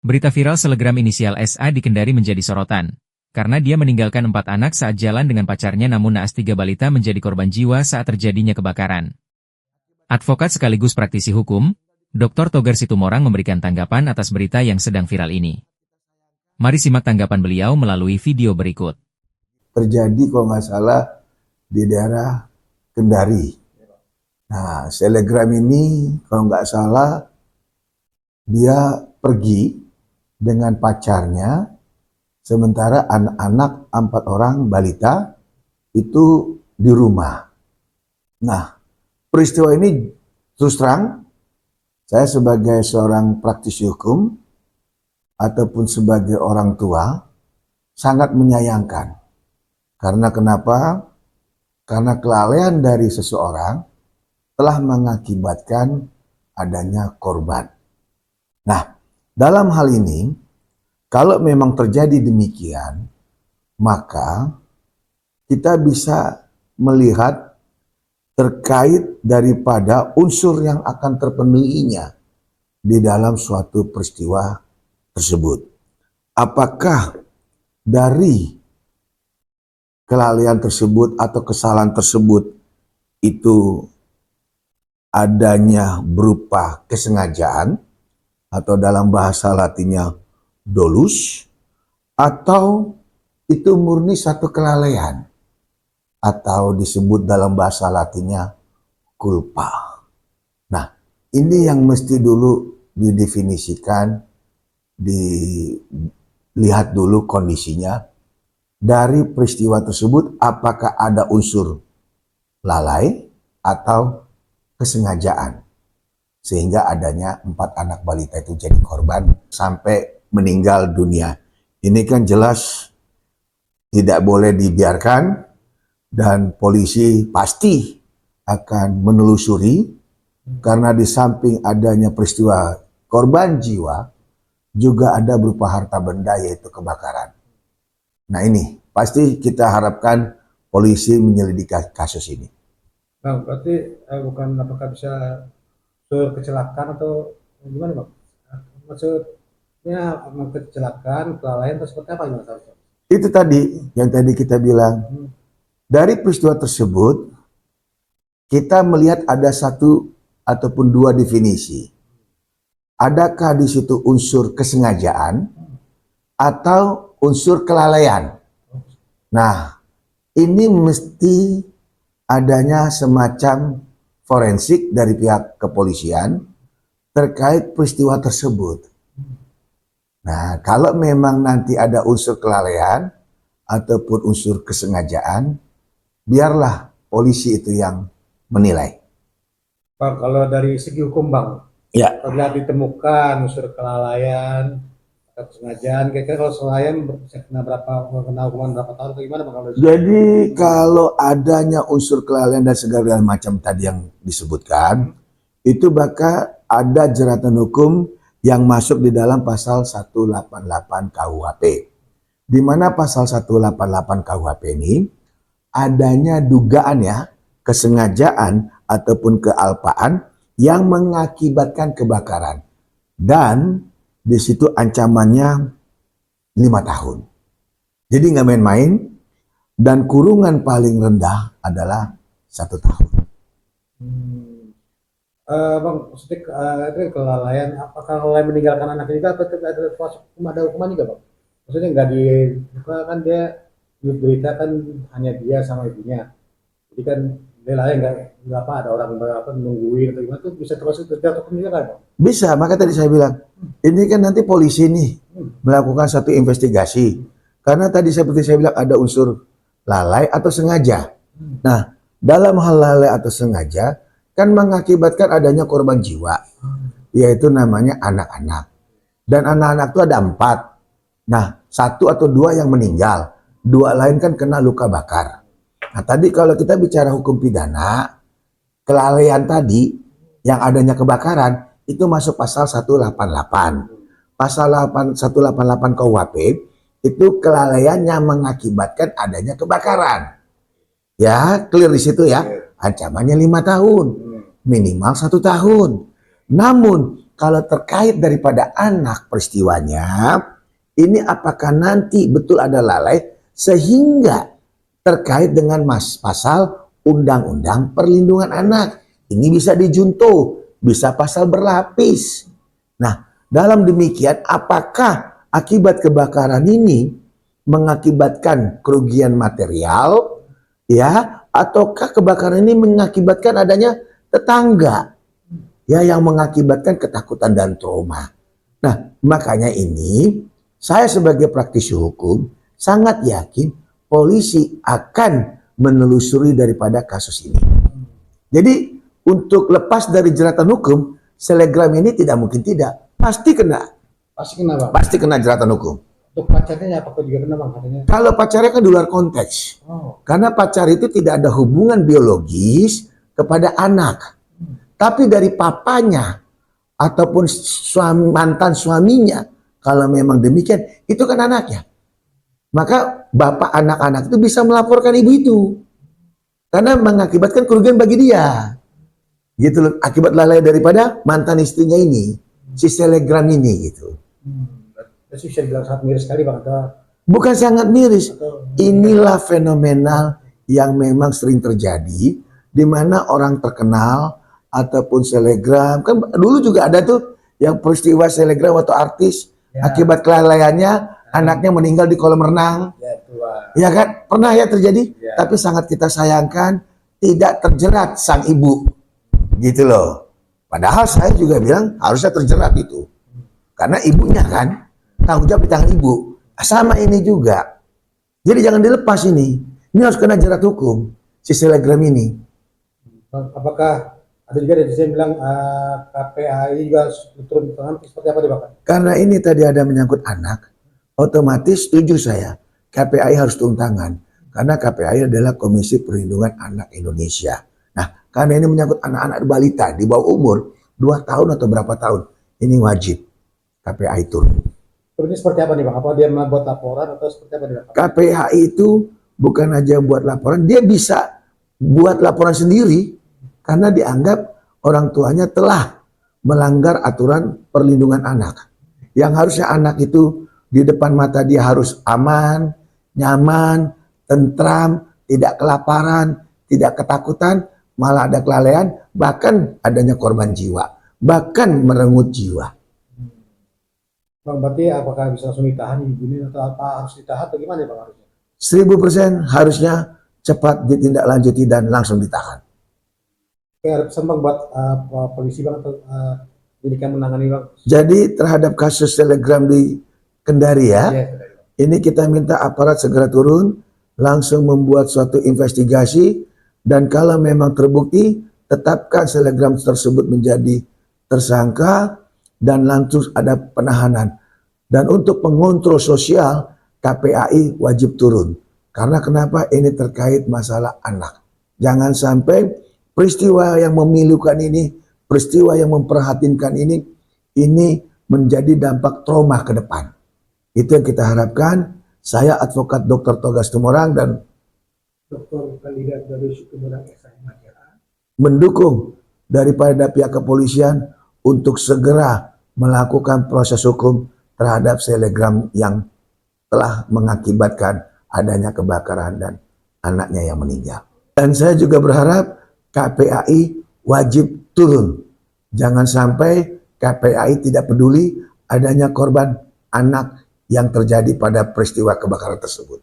Berita viral selegram inisial SA di Kendari menjadi sorotan. Karena dia meninggalkan 4 anak saat jalan dengan pacarnya namun naas 3 balita menjadi korban jiwa saat terjadinya kebakaran. Advokat sekaligus praktisi hukum, Dr. Togar Situmorang memberikan tanggapan atas berita yang sedang viral ini. Mari simak tanggapan beliau melalui video berikut. Terjadi kalau nggak salah di daerah Kendari. Nah, selegram ini kalau nggak salah dia pergi dengan pacarnya, sementara anak-anak 4 orang balita itu di rumah. Nah, peristiwa ini terus terang, saya sebagai seorang praktisi hukum ataupun sebagai orang tua sangat menyayangkan. Karena kenapa? Karena kelalaian dari seseorang telah mengakibatkan adanya korban. Nah, dalam hal ini, kalau memang terjadi demikian, maka kita bisa melihat terkait daripada unsur yang akan terpenuhinya di dalam suatu peristiwa tersebut. Apakah dari kelalaian tersebut atau kesalahan tersebut itu adanya berupa kesengajaan atau dalam bahasa Latinnya dolus, atau itu murni satu kelalaian atau disebut dalam bahasa Latinnya culpa. Nah, ini yang mesti dulu didefinisikan, dilihat dulu kondisinya dari peristiwa tersebut, apakah ada unsur lalai atau kesengajaan sehingga adanya 4 anak balita itu jadi korban sampai meninggal dunia. Ini kan jelas tidak boleh dibiarkan dan polisi pasti akan menelusuri, karena di samping adanya peristiwa korban jiwa juga ada berupa harta benda yaitu kebakaran. Nah, ini pasti kita harapkan polisi menyelidiki kasus ini. Bang, berarti bukan apakah bisa kecelakaan atau gimana, Bang? Maksudnya kecelakaan, kelalaian atau seperti apa yang masalahnya? Itu tadi yang tadi kita bilang. Dari peristiwa tersebut kita melihat ada satu ataupun 2 definisi. Adakah di situ unsur kesengajaan atau unsur kelalaian? Nah, ini mesti adanya semacam forensik dari pihak kepolisian terkait peristiwa tersebut. Nah, kalau memang nanti ada unsur kelalaian ataupun unsur kesengajaan, biarlah polisi itu yang menilai. Bang, kalau dari segi hukum, Bang, ya, apabila ditemukan unsur kelalaian atau kesengajaan, kira-kira kalau kelalaian bisa kena hukuman berapa tahun atau gimana, Bang? Jadi kalau adanya unsur kelalaian dan segala macam tadi yang disebutkan, itu bakal ada jeratan hukum yang masuk di dalam pasal 188 KUHP. Di mana pasal 188 KUHP ini adanya dugaan kesengajaan ataupun kealpaan yang mengakibatkan kebakaran. Dan di situ ancamannya 5 tahun. Jadi nggak main-main, dan kurungan paling rendah adalah 1 tahun. Bang, maksudnya itu kelalaian, apakah kelalaian meninggalkan anak juga atau ada hukuman juga, Bang? Maksudnya nggak kan dia berita kan hanya dia sama ibunya, jadi kan dia lalai nggak ada orang nungguin atau gimana, tuh bisa termasuk terjatuh hukumnya kan, Bang? Bisa, maka tadi saya bilang ini kan nanti polisi nih melakukan satu investigasi, karena tadi seperti saya bilang ada unsur lalai atau sengaja. Nah, dalam hal lalai atau sengaja kan mengakibatkan adanya korban jiwa, yaitu namanya anak-anak. Dan anak-anak itu ada 4. Nah, 1 atau 2 yang meninggal, 2 lain kan kena luka bakar. Nah, tadi kalau kita bicara hukum pidana, kelalaian tadi yang adanya kebakaran itu masuk pasal 188. Pasal 188 KUHP itu kelalaian yang mengakibatkan adanya kebakaran. Ya, clear di situ ya. Ancamannya 5 tahun, minimal 1 tahun. Namun kalau terkait daripada anak peristiwanya, ini apakah nanti betul ada lalai sehingga terkait dengan pasal Undang-Undang Perlindungan Anak. Ini bisa dijunto, bisa pasal berlapis. Nah, dalam demikian apakah akibat kebakaran ini mengakibatkan kerugian material, ya, ataukah kebakaran ini mengakibatkan adanya tetangga, ya, yang mengakibatkan ketakutan dan trauma. Nah, makanya ini saya sebagai praktisi hukum sangat yakin polisi akan menelusuri daripada kasus ini. Jadi untuk lepas dari jeratan hukum, selegram ini tidak mungkin tidak, pasti kena. Pasti kena bang. Pasti kena jeratan hukum. Untuk pacarnya apakah juga kena bang katanya? Kalau pacarnya kan di luar konteks. Karena pacar itu tidak ada hubungan biologis kepada anak. Tapi dari papanya ataupun mantan suaminya, kalau memang demikian, itu kan anaknya. Maka bapak anak-anak itu bisa melaporkan ibu itu. Karena mengakibatkan kerugian bagi dia. Gitu loh, akibat lalai daripada mantan istrinya ini, si selegram ini gitu. Itu bisa dibilang sangat miris sekali bang. Bukan sangat miris. Inilah fenomenal yang memang sering terjadi, di mana orang terkenal ataupun selegram, kan dulu juga ada tuh yang peristiwa selegram atau artis, akibat kelalaiannya anaknya meninggal di kolam renang. Ya kan, pernah ya terjadi. Tapi sangat kita sayangkan tidak terjerat sang ibu, gitu loh. Padahal saya juga bilang harusnya terjerat itu, karena ibunya kan tanggung jawab di tangan ibu. Sama ini juga. Jadi jangan dilepas ini. Ini harus kena jerat hukum si selegram ini. Apakah ada juga dari saya bilang KPAI juga turun tangan seperti apa nih Pak? Karena ini tadi ada menyangkut anak, otomatis setuju saya. KPAI harus turun tangan. Karena KPAI adalah Komisi Perlindungan Anak Indonesia. Nah, karena ini menyangkut anak-anak balita di bawah umur 2 tahun atau berapa tahun, ini wajib KPAI turun. Ini seperti apa nih Bang? Apa dia membuat laporan atau seperti apa nih Bang? KPAI itu bukan aja buat laporan, dia bisa buat laporan sendiri karena dianggap orang tuanya telah melanggar aturan perlindungan anak. Yang harusnya anak itu di depan mata dia harus aman, nyaman, tentram, tidak kelaparan, tidak ketakutan, malah ada kelalaian, bahkan adanya korban jiwa, bahkan merenggut jiwa. Bang, berarti apakah bisa langsung ditahan ibu atau apa harus ditahan atau gimana Bang harusnya? 1000% harusnya cepat ditindaklanjuti dan langsung ditahan. Oke, ada pesan Bang buat polisi Bang atau yang menangani Bang? Jadi terhadap kasus selegram di Kendari ya, ini kita minta aparat segera turun, langsung membuat suatu investigasi, dan kalau memang terbukti, tetapkan selegram tersebut menjadi tersangka dan langsung ada penahanan. Dan untuk pengontrol sosial, KPAI wajib turun. Karena kenapa? Ini terkait masalah anak. Jangan sampai peristiwa yang memilukan ini, peristiwa yang memprihatinkan ini menjadi dampak trauma ke depan. Itu yang kita harapkan. Saya advokat Dr. Togas Tumorang dan Dr. Kandidat dari Tumorang SIM mendukung daripada pihak kepolisian untuk segera melakukan proses hukum terhadap selegram yang telah mengakibatkan adanya kebakaran dan anaknya yang meninggal. Dan saya juga berharap KPAI wajib turun. Jangan sampai KPAI tidak peduli adanya korban anak yang terjadi pada peristiwa kebakaran tersebut.